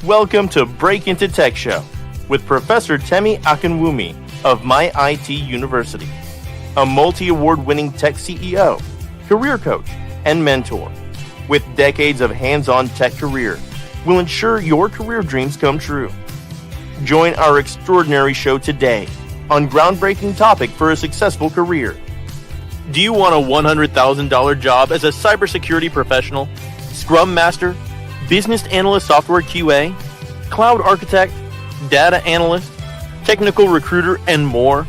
Welcome to Break Into Tech Show with Professor Temi of My IT University, a multi-award winning tech CEO, career coach, and mentor. With decades of hands-on tech career, will ensure your career dreams come true. Join our extraordinary show today on groundbreaking topic for a successful career. Do you want a $100,000 job as a cybersecurity professional, Scrum Master, Business Analyst Software QA, Cloud Architect, Data Analyst, Technical Recruiter, and more?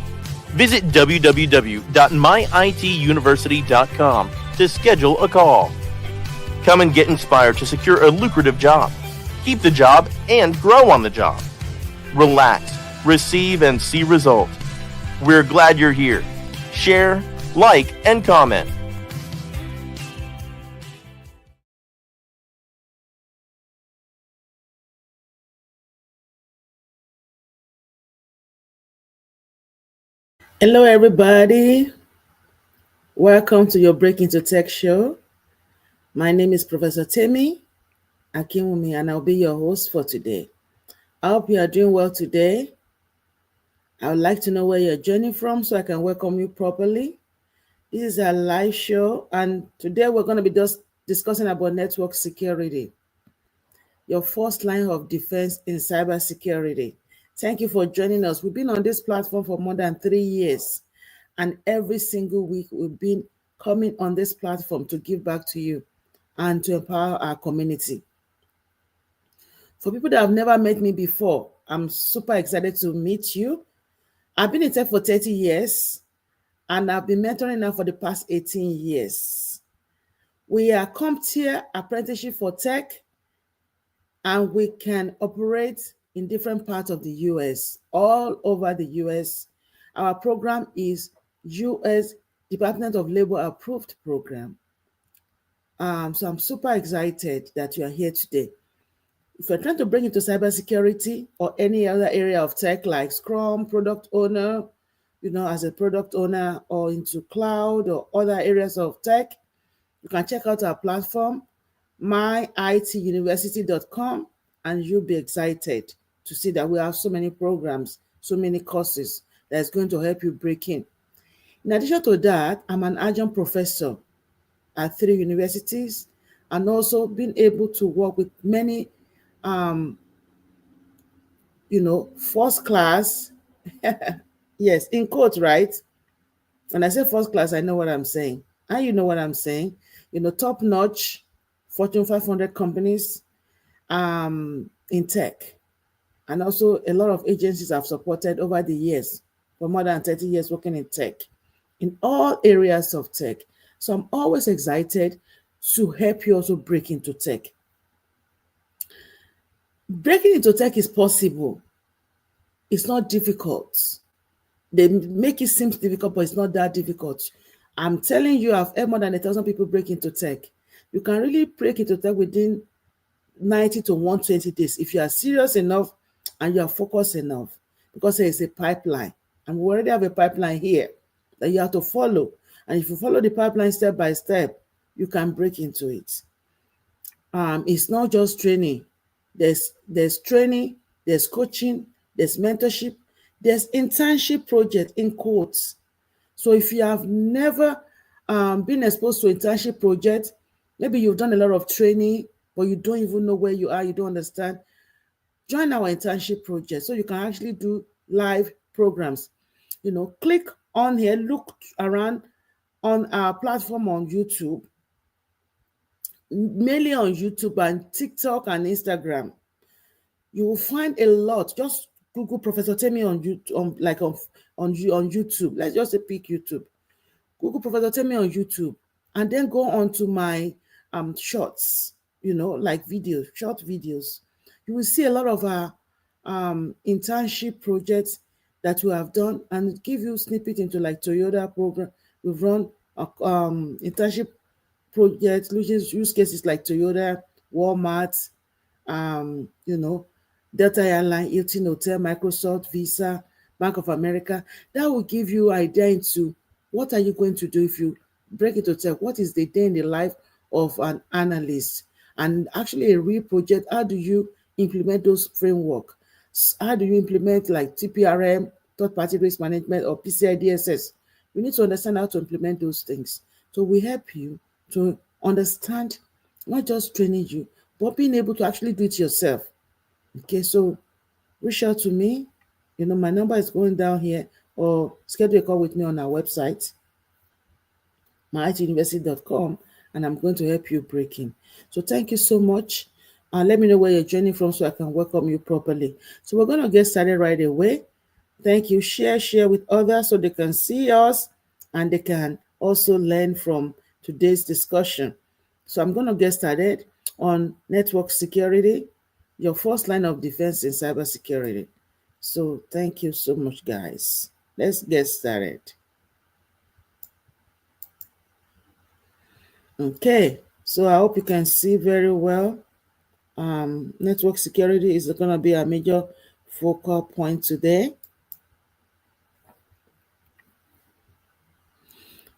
Visit www.myituniversity.com to schedule a call. Come and get inspired to secure a lucrative job, keep the job, and grow on the job. Relax, receive, and see results. We're glad you're here. Share, like, and comment. Hello, everybody. Welcome to your Break Into Tech show. My name is Professor Temi, and I'll be your host for today. I hope you are doing well today. I would like to know where you're joining from so I can welcome you properly. This is a live show, and today we're going to be just discussing about network security, your first line of defense in cybersecurity. Thank you for joining us. We've been on this platform for more than 3 years, and every single week we've been coming on this platform to give back to you and to empower our community. For people that have never met me before, I'm super excited to meet you. I've been in tech for 30 years, and I've been mentoring now for the past 18 years. We are CompTIA apprenticeship for tech, and we can operate in different parts of the US, all over the US. Our program is US Department of Labor approved program. So I'm super excited that you are here today. If you're trying to bring into cybersecurity or any other area of tech like Scrum, product owner, as a product owner, or into cloud or other areas of tech, you can check out our platform, myituniversity.com, and you'll be excited to see that we have so many programs, so many courses that's going to help you break in. In addition to that, I'm an adjunct professor at 3 universities, and also been able to work with many, first class, yes, in quotes, right? When I say first class, I know what I'm saying. And you know what I'm saying. Top-notch Fortune 500 companies in tech. And also a lot of agencies I've supported over the years, for more than 30 years working in tech, in all areas of tech. So I'm always excited to help you also break into tech. Breaking into tech is possible. It's not difficult. They make it seem difficult, but it's not that difficult. I'm telling you, I've had more than 1,000 people break into tech. You can really break into tech within 90 to 120 days if you are serious enough and you are focused enough, because there is a pipeline, and we already have a pipeline here that you have to follow. And if you follow the pipeline step by step, you can break into it. It's not just training. There's training, there's coaching, there's mentorship, there's internship project in quotes. So if you have never been exposed to internship project, maybe you've done a lot of training, but you don't even know where you are, you don't understand, join our internship project so you can actually do live programs. Click on here, look around on our platform on YouTube, mainly on YouTube and TikTok and Instagram. You will find a lot. Just Google Professor Temi on YouTube, on YouTube. Let's just pick YouTube. Google Professor Temi on YouTube, and then go on to my shorts, like videos, short videos. You will see a lot of our internship projects that we have done, and give you snippet into like Toyota program. We've run internship projects, use cases like Toyota, Walmart, Delta Airline, Hilton Hotel, Microsoft, Visa, Bank of America. That will give you an idea into what are you going to do if you break into tech. What is the day in the life of an analyst? And actually a real project, how do you implement those framework? How do you implement like TPRM, third-party risk management, or PCI DSS? You need to understand how to implement those things. So we help you to understand, not just training you, but being able to actually do it yourself. Okay, so reach out to me. My number is going down here, or schedule a call with me on our website, myituniversity.com, and I'm going to help you break in. So thank you so much. Let me know where you're joining from so I can welcome you properly. So we're going to get started right away. Thank you. Share with others so they can see us and they can also learn from today's discussion. So I'm going to get started on network security, your first line of defense in cybersecurity. So thank you so much, guys. Let's get started. Okay, so I hope you can see very well. Network security is going to be a major focal point today.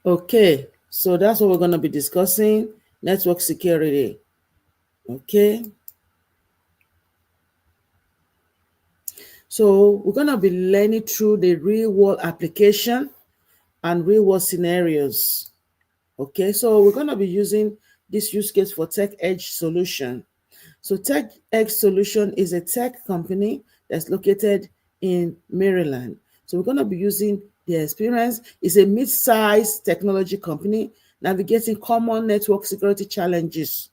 Okay, so that's what we're going to be discussing, network security. Okay. So we're going to be learning through the real world application and real world scenarios. Okay, so we're going to be using this use case for Tech Edge Solution. So Tech Edge Solution is a tech company that's located in Maryland. So we're going to be using their experience. It's a mid-sized technology company navigating common network security challenges.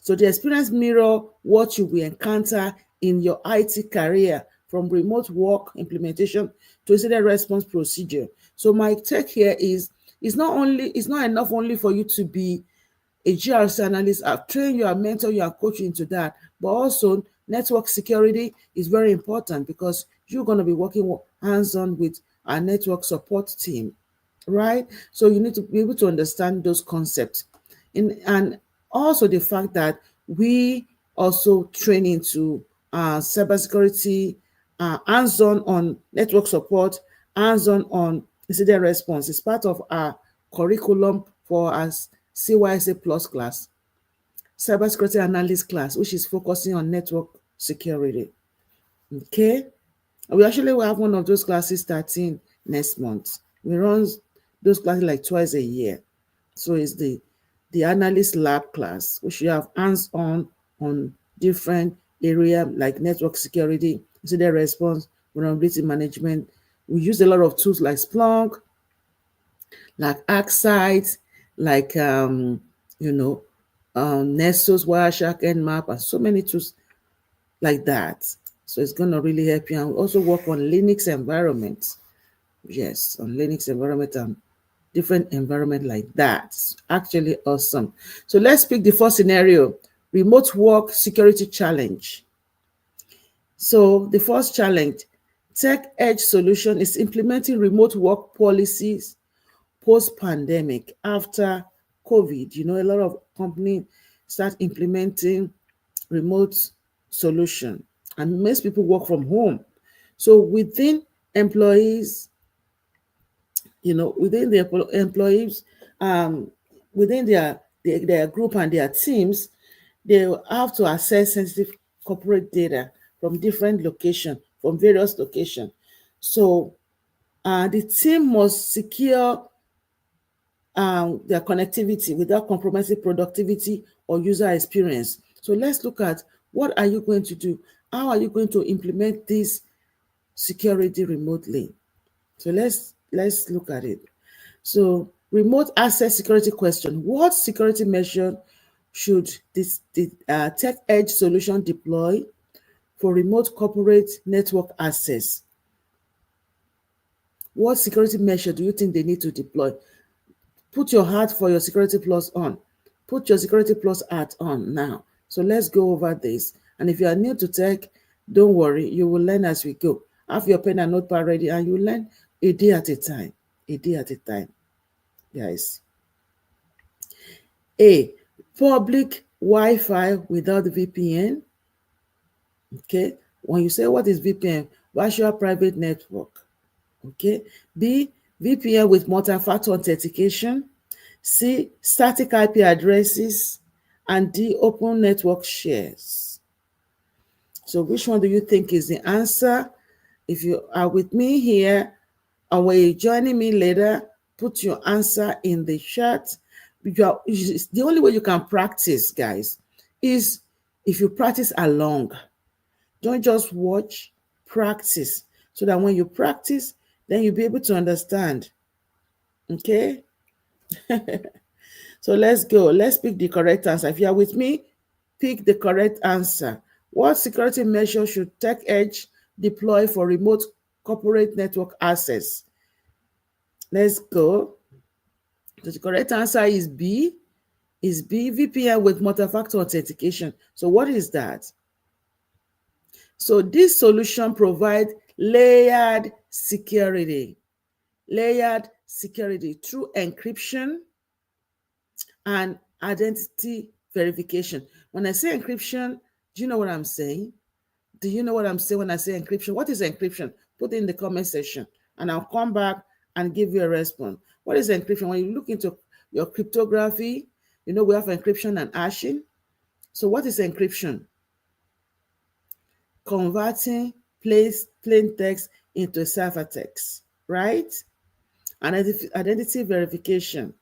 So the experience mirror what you will encounter in your IT career, from remote work implementation to incident response procedure. So my take here is, it's not enough only for you to be a GRC analyst. I've trained you, I've mentored you, I've coached you into that. But also network security is very important because you're going to be working hands-on with our network support team, right? So you need to be able to understand those concepts. And also the fact that we also train into cybersecurity, hands-on on network support, hands-on on incident response. It's part of our curriculum for our CYSA Plus class, cybersecurity analyst class, which is focusing on network security. Okay, we actually will have one of those classes starting next month. We run those classes like twice a year. So it's the analyst lab class, which you have hands-on on different area like network security, incident response, vulnerability management. We use a lot of tools like Splunk, like ArcSight, like Nessus, Wireshark, Nmap, and so many tools like that. So it's going to really help you. And we also work on Linux environments. Yes, on Linux environment and different environment like that. It's actually awesome. So let's pick the first scenario, remote work security challenge. So the first challenge, Tech Edge Solution is implementing remote work policies post-pandemic after COVID. A lot of companies start implementing remote solution and most people work from home. So within employees, within the employees, within their group and their teams, they have to access sensitive corporate data from different locations, from various locations. So the team must secure their connectivity without compromising productivity or user experience. So let's look at, what are you going to do? How are you going to implement this security remotely? So let's look at it. So remote access security question. What security measure should the Tech Edge solution deploy for remote corporate network access? What security measure do you think they need to deploy? Put your hat for your Security Plus on. Put your Security Plus hat on now. So let's go over this. And if you are new to tech, don't worry, you will learn as we go. Have your pen and notepad ready and you learn a day at a time. A day at a time, guys. A, public Wi-Fi without VPN. Okay. When you say what is VPN, virtual private network. Okay. B, VPN with multi-factor authentication. C, static IP addresses. And D, open network shares. So which one do you think is the answer? If you are with me here, or when you're joining me later, put your answer in the chat. The only way you can practice, guys, is if you practice along. Don't just watch, practice. So that when you practice, then you'll be able to understand. Okay? So let's go. Let's pick the correct answer. If you are with me, pick the correct answer. What security measure should TechEdge deploy for remote corporate network access? Let's go. The correct answer is B. Is B, VPN with multi-factor authentication. So what is that? So this solution provides layered security. Layered security through encryption and identity verification. When I say encryption, do you know what I'm saying? Do you know what I'm saying when I say encryption? What is encryption? Put it in the comment section and I'll come back and give you a response. What is encryption? When you look into your cryptography, you know we have encryption and hashing. So what is encryption? Converting plain text into ciphertext, right? And identity verification.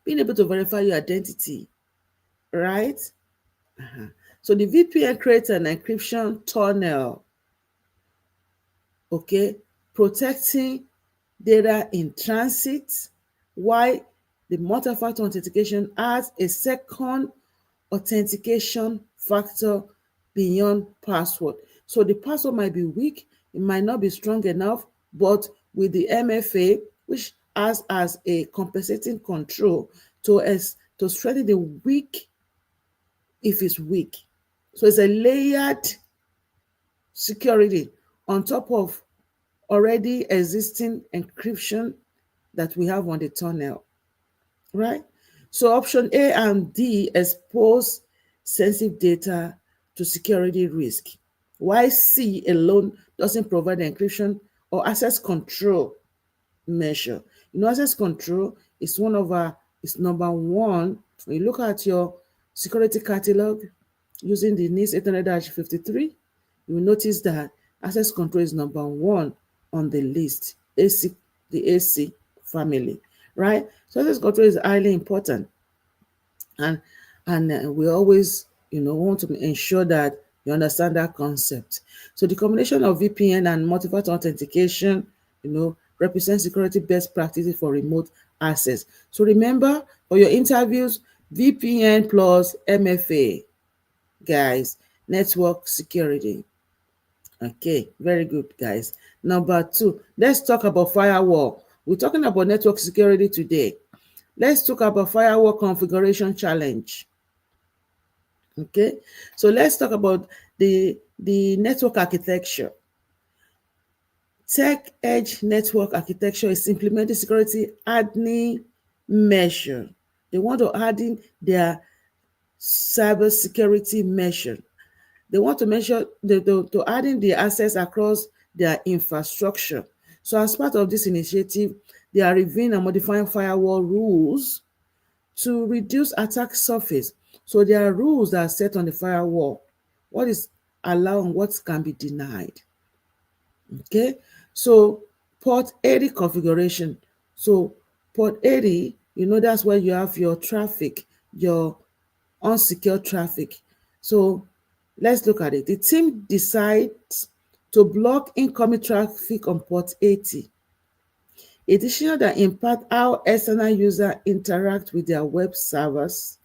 Being able to verify your identity, right? So the VPN creates an encryption tunnel, okay, protecting data in transit, while the multi-factor authentication adds a second authentication factor beyond password. So the password might be weak, it might not be strong enough, but with the MFA, which acts as a compensating control to strengthen the weak if it's weak. So it's a layered security on top of already existing encryption that we have on the tunnel, right? So option A and D expose sensitive data to security risk, while C alone doesn't provide encryption or access control measure. You know, access control is is number one. When you look at your security catalog using the NIST 800-53, you will notice that access control is number one on the list, the AC family, right? So access control is highly important, and we always, want to ensure that you understand that concept. So the combination of VPN and multi-factor authentication, represents security best practices for remote access. So remember, for your interviews, VPN plus MFA, guys, network security. Okay, very good, guys. Number two, let's talk about firewall. We're talking about network security today. Let's talk about firewall configuration challenge. Okay, so let's talk about the network architecture. TechEdge network architecture is implementing security hardening measure. They want to harden their cybersecurity measure. They want to measure to harden the access across their infrastructure. So as part of this initiative, they are reviewing and modifying firewall rules to reduce attack surface. So there are rules that are set on the firewall. What is allowed and what can be denied. Okay, so port 80 configuration. So port 80, that's where you have your traffic, your unsecured traffic. So let's look at it. The team decides to block incoming traffic on port 80. Additional that impact how external users interact with their web servers,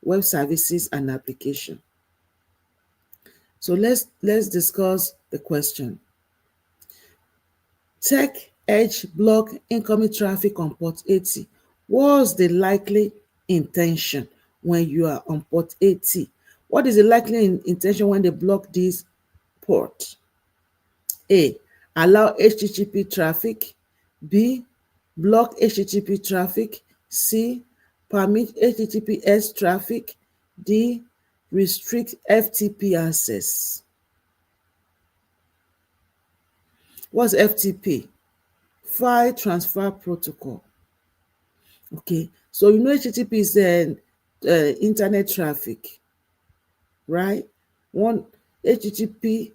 web services, and application. So let's discuss the question. TechEdge block incoming traffic on port 80. What's the likely intention when you are on port 80? What is the likely intention when they block this port? A. Allow HTTP traffic. B. Block HTTP traffic. C. Permit HTTPS traffic. D. Restrict FTP access. What's FTP? File Transfer Protocol. Okay, so HTTP is internet traffic, right? HTTP,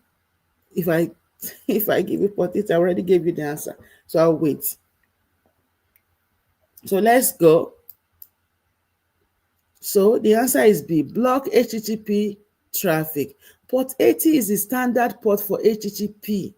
if I if I give you port 80, I already gave you the answer. So I'll wait. So let's go. So the answer is B, block HTTP traffic. Port 80 is the standard port for HTTP,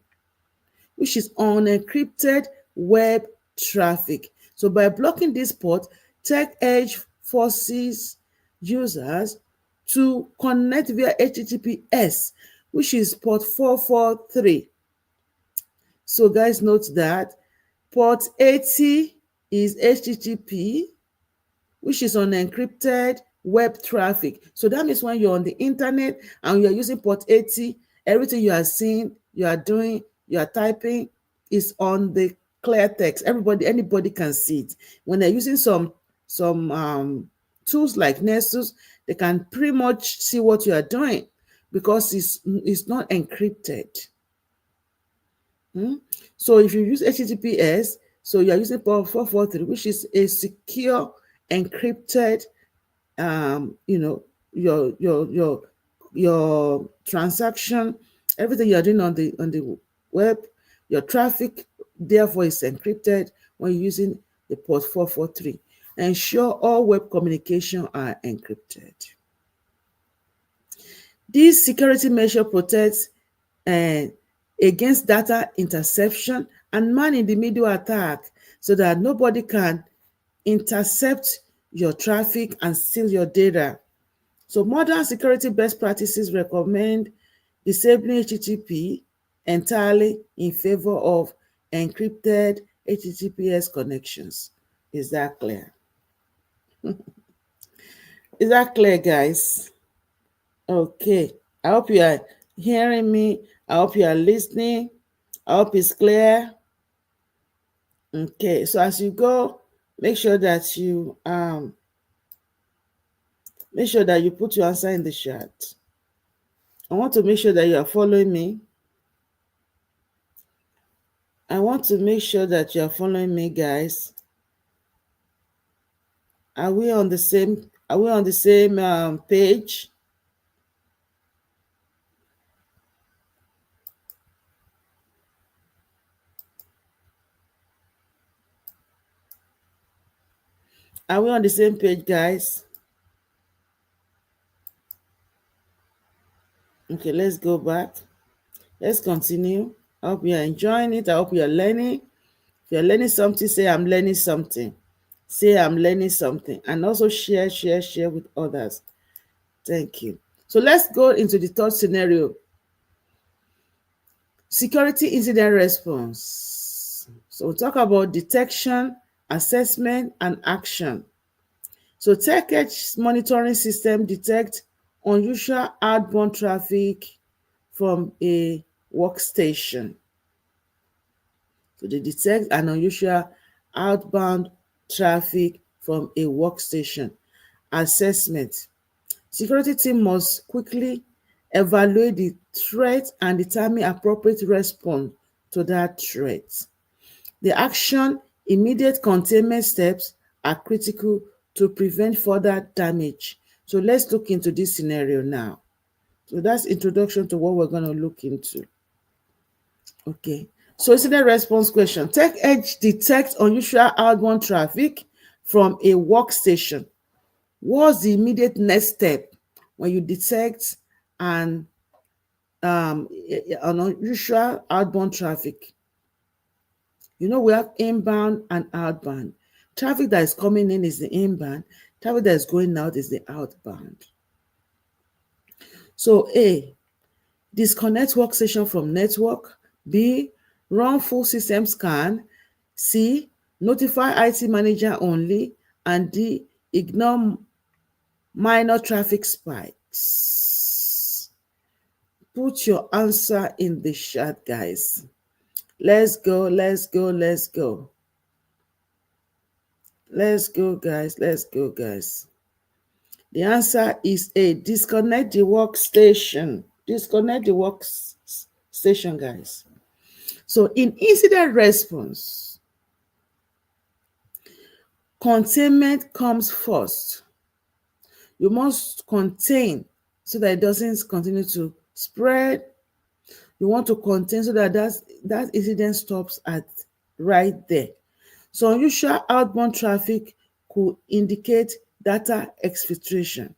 which is unencrypted web traffic. So by blocking this port, Tech Edge forces users to connect via HTTPS, which is port 443. So guys, note that port 80 is HTTP, which is unencrypted web traffic. So that means when you're on the internet and you're using port 80, everything you are seeing, you are doing, you are typing is on the clear text. Anybody can see it. When they're using some tools like Nessus, they can pretty much see what you are doing because it's not encrypted. So if you use HTTPS, so you are using port 443, which is a secure encrypted your transaction, everything you're doing on the web, your traffic therefore is encrypted when you're using the port 443. Ensure all web communication are encrypted. This security measure protects against data interception and man-in-the-middle attack so that nobody can intercept your traffic and steal your data. So modern security best practices recommend disabling HTTP entirely in favor of encrypted HTTPS connections. Is that clear? Is that clear, guys? Okay. I hope you are hearing me. I hope you are listening. I hope it's clear. Okay. So as you go, make sure that you put your answer in the chat. I want to make sure that you are following me. I want to make sure that you are following me, guys. Are we on the same page? Are we on the same page, guys? Okay, let's go back. Let's continue. I hope you are enjoying it. I hope you are learning. If you're learning something, say I'm learning something. Say I'm learning something. And also share with others. Thank you. So let's go into the third scenario. Security incident response. So we'll talk about detection, assessment, and action. So TechEdge monitoring system detects unusual outbound traffic from a workstation. So they detect an unusual outbound traffic from a workstation. Assessment. Security team must quickly evaluate the threat and determine appropriate response to that threat. The action, immediate containment steps are critical to prevent further damage. So let's look into this scenario now. So that's introduction to what we're going to look into. Okay. So incident response question. TechEdge detects unusual outbound traffic from a workstation. What's the immediate next step when you detect an unusual outbound traffic? You know, we have inbound and outbound. Traffic that is coming in is the inbound. Traffic that is going out is the outbound. So A, disconnect workstation from network. B, run full system scan. C, notify IT manager only. And D, ignore minor traffic spikes. Put your answer in the chat, guys. Let's go. Let's go, guys. The answer is A, disconnect the workstation. Disconnect the workstation, guys. So in incident response, containment comes first. You must contain so that it doesn't continue to spread. You want to contain so that that incident stops at right there. So unusual outbound traffic could indicate data exfiltration.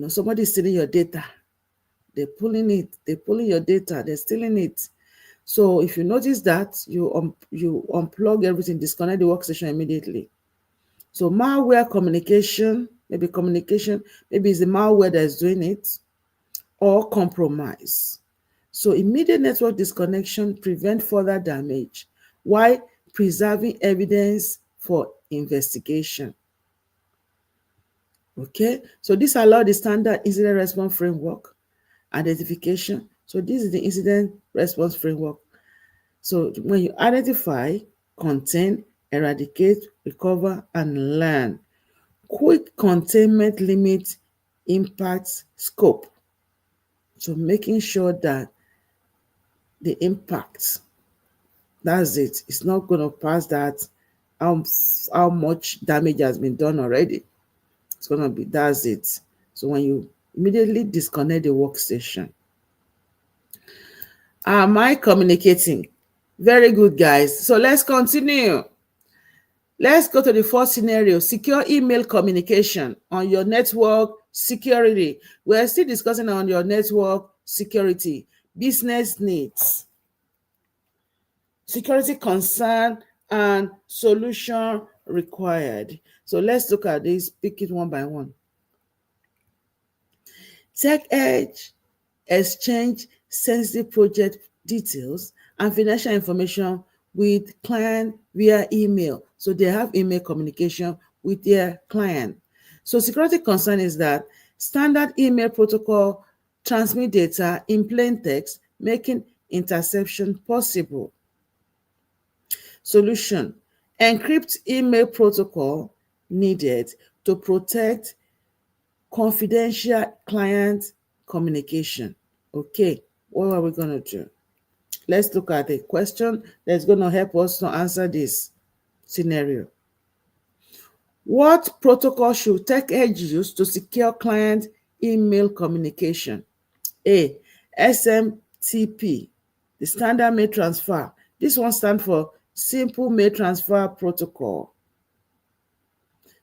Somebody is stealing your data. They're pulling it. They're pulling your data. They're stealing it. So if you notice that, you unplug everything, disconnect the workstation immediately. So malware communication, maybe it's the malware that is doing it, or compromise. So immediate network disconnection prevent further damage while preserving evidence for investigation. Okay, so this allows the standard incident response framework identification. So this is the incident response framework. So when you identify, contain, eradicate, recover, and learn, quick containment limit impact scope. So making sure that the impact, that's it. It's not going to pass that how much damage has been done already. It's going to be, that's it. So when you immediately disconnect the workstation. Am I communicating? Very good, guys. So let's continue. Let's go to the first scenario, secure email communication on your network security. We're still discussing on your network security, business needs, security concern, and solution required. So let's look at this, pick it one by one. Tech Edge exchange sensitive project details and financial information with client via email. So they have email communication with their client. So security concern is that standard email protocol transmit data in plain text, making interception possible. Solution: encrypt email protocol needed to protect confidential client communication. Okay, what are we going to do? Let's look at a question that's going to help us to answer this scenario. What protocol should Tech Edge use to secure client email communication? A. SMTP, the standard mail transfer. This one stands for Simple Mail Transfer Protocol.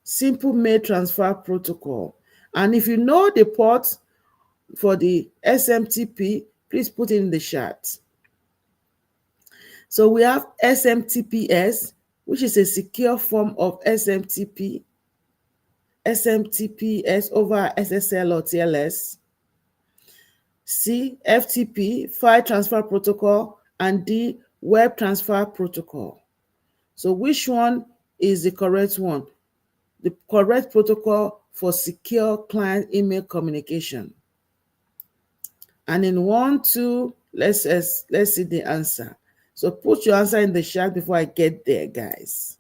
Simple Mail Transfer Protocol. And if you know the port for the SMTP, please put it in the chat. So we have SMTPS, which is a secure form of SMTPS over SSL or TLS. C, FTP, File Transfer Protocol, and D, Web Transfer Protocol. So which one is the correct one? The correct protocol for secure client email communication. And in 1, 2, let's see the answer. So put your answer in the chat before I get there, guys.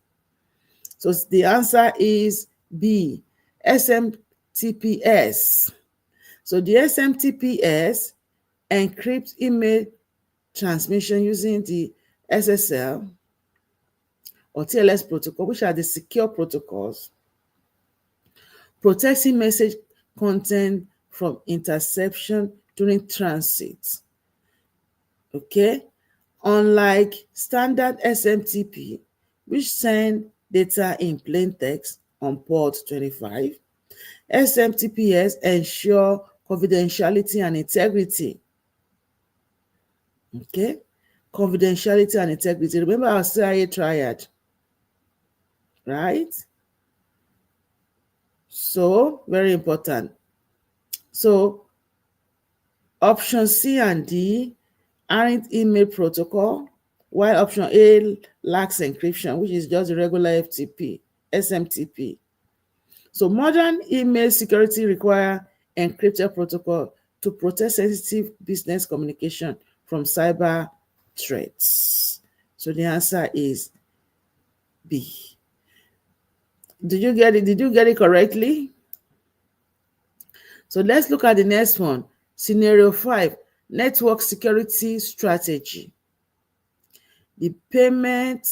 So the answer is B, SMTPS. So the SMTPS encrypts email transmission using the SSL or TLS protocol, which are the secure protocols, protecting message content from interception during transit. Okay, unlike standard SMTP, which send data in plain text on port 25, SMTPS ensure confidentiality and integrity. Okay, confidentiality and integrity. Remember our CIA triad, right? So very important. So option C and D aren't email protocol, while option A lacks encryption, which is just a regular FTP, SMTP. So modern email security require encrypted protocol to protect sensitive business communication from cyber threats. So the answer is B. Did you get it? Did you get it correctly? So let's look at the next one. Scenario 5, network security strategy. The payment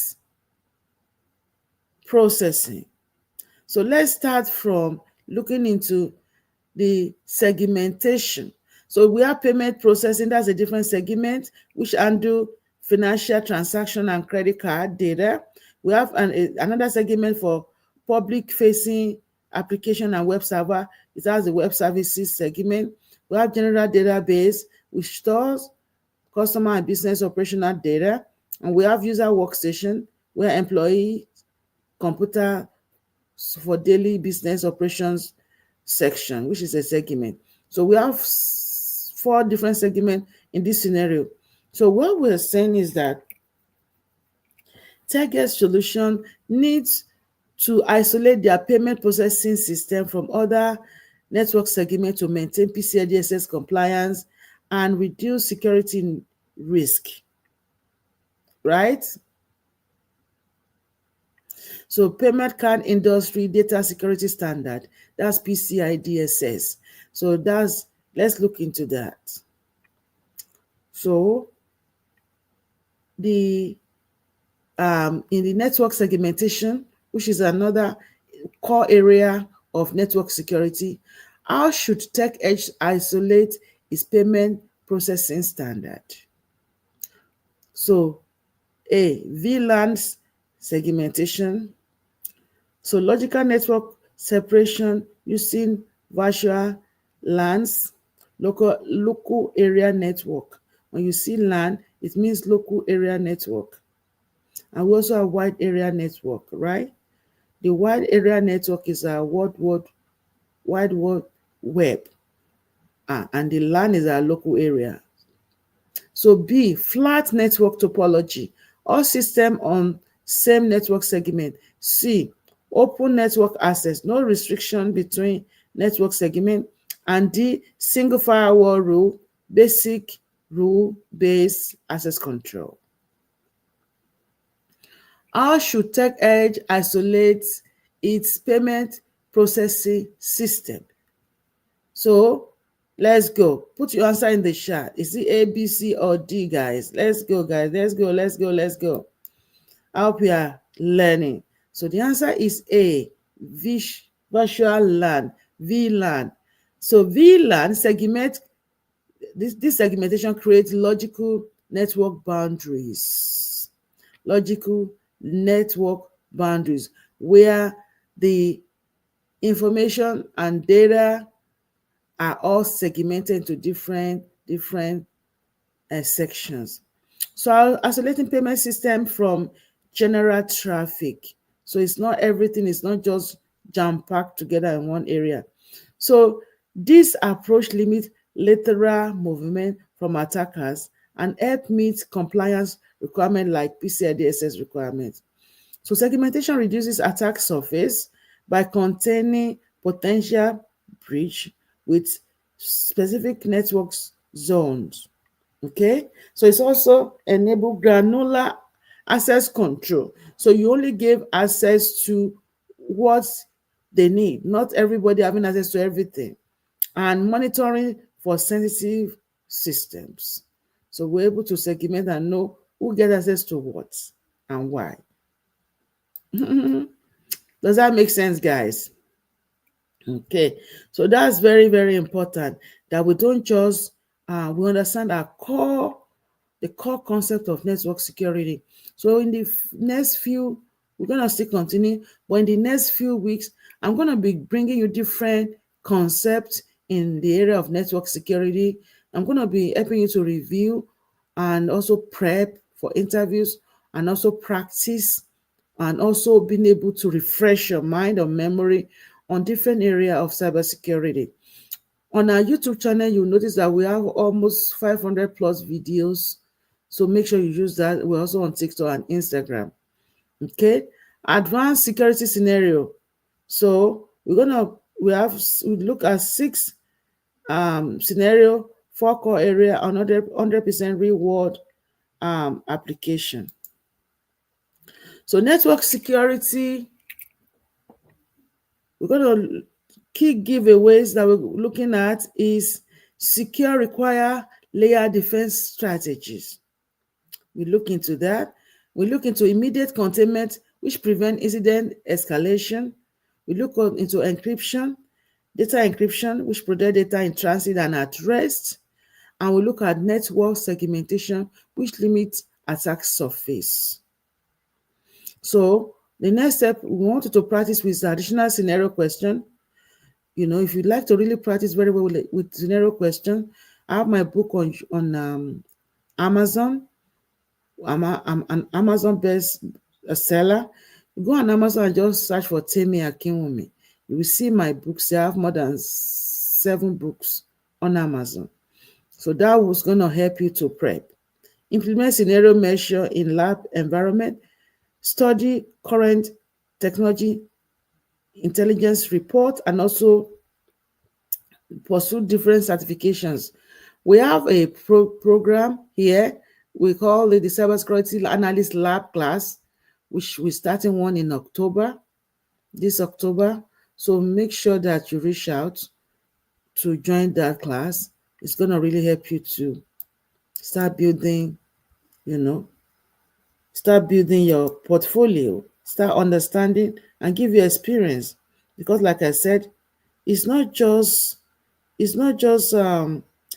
processing. So let's start from looking into the segmentation. So we have payment processing, that's a different segment, which handle financial transaction and credit card data. We have another segment for public-facing application and web server. It has the web services segment. We have general database, which stores customer and business operational data. And we have user workstation, where employee computer for daily business operations section, which is a segment. So we have 4 different segments in this scenario. So what we're saying is that target solution needs to isolate their payment processing system from other network segments to maintain PCI DSS compliance and reduce security risk, right? So payment card industry data security standard, that's PCI DSS. So let's look into that. So in the network segmentation, which is another core area of network security, how should Tech Edge isolate its payment processing standard? So VLAN segmentation. So logical network separation using virtual LANs, local area network. When you see LAN, it means local area network. And we also have wide area network, right? The wide area network is our wide world web. And the LAN is our local area. So B, flat network topology. All system on same network segment. C, open network access, no restriction between network segment. And D, single firewall rule, basic rule-based access control. How should Tech Edge isolate its payment processing system? So let's go. Put your answer in the chat. Is it A, B, C, or D, guys? Let's go, guys. Let's go. I hope you are learning. So the answer is A, virtual LAN, VLAN. So VLAN segment, this segmentation creates logical network boundaries. Logical network boundaries where the information and data are all segmented into different sections. So isolating payment system from general traffic. So it's not everything, it's not just jam-packed together in one area. So this approach limits lateral movement from attackers and help meet compliance requirements like PCI DSS requirements. So segmentation reduces attack surface by containing potential breach with specific network zones. Okay, so it's also enable granular access control. So you only give access to what they need, not everybody having access to everything, and monitoring for sensitive systems. So we're able to segment and know who gets access to what and why. Does that make sense, guys? Okay, so that's very, very important that we don't just we understand the core concept of network security. So in the next few, we're gonna still continue, but in the next few weeks, I'm gonna be bringing you different concepts in the area of network security. I'm gonna be helping you to review and also prep for interviews and also practice and also being able to refresh your mind or memory on different area of cybersecurity. On our YouTube channel, you'll notice that we have almost 500 plus videos. So make sure you use that. We're also on TikTok and Instagram. Okay. Advanced security scenario. So we look at 6 scenario, 4 core area, 100% real world application. So network security, we're going to key giveaways that we're looking at is secure require layer defense strategies. We look into that. We look into immediate containment, which prevent incident escalation. We look into encryption, data encryption, which protect data in transit and at rest, and we look at network segmentation, which limits attack surface. So the next step, we want you to practice with additional scenario question. If you'd like to really practice very well with scenario question, I have my book on Amazon. I'm an Amazon best seller. You go on Amazon and just search for Temi Akinwumi. You will see my books. I have more than 7 books on Amazon. So that was going to help you to prep. Implement scenario measure in lab environment. Study current technology intelligence report, and also pursue different certifications. We have a program here. We call it the Cybersecurity Analyst Lab class, which we're starting one in October, this October. So make sure that you reach out to join that class. It's going to really help you to start building, start building your portfolio, start understanding and give you experience. Because like I said, it's not just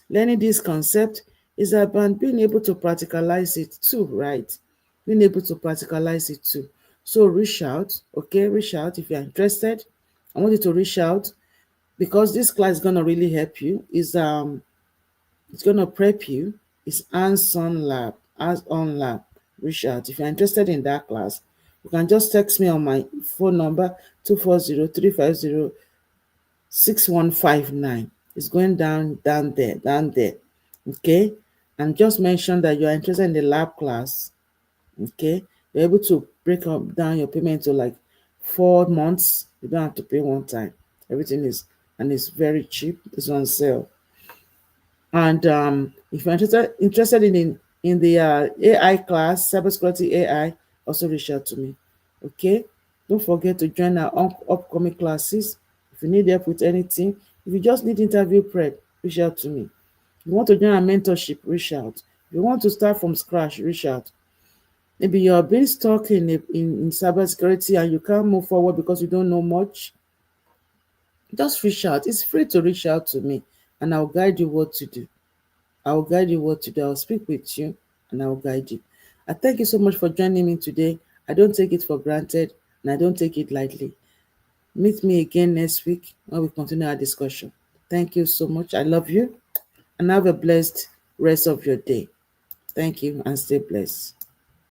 learning this concept, is about being able to practicalize it too, right? Being able to practicalize it too. So reach out, okay? Reach out if you're interested. I want you to reach out because this class is gonna really help you. It's gonna prep you. It's hands-on lab, hands-on lab. Reach out if you're interested in that class. You can just text me on my phone number 240-350-6159. It's going down there. Okay, and just mention that you are interested in the lab class. Okay, you're able to break up down your payment to like 4 months. You don't have to pay one time. Everything is, and it's very cheap. It's on sale. And if you're interested in the AI class, cybersecurity AI, also reach out to me. Okay, don't forget to join our upcoming classes. If you need help with anything, if you just need interview prep, reach out to me. If you want to join a mentorship, reach out. If you want to start from scratch, reach out. Maybe you're being stuck in cybersecurity and you can't move forward because you don't know much, just reach out. It's free to reach out to me and I'll guide you what to do. I'll guide you what to do. I'll speak with you and I'll guide you. I thank you so much for joining me today. I don't take it for granted and I don't take it lightly. Meet me again next week when we continue our discussion. Thank you so much. I love you and have a blessed rest of your day. Thank you and stay blessed.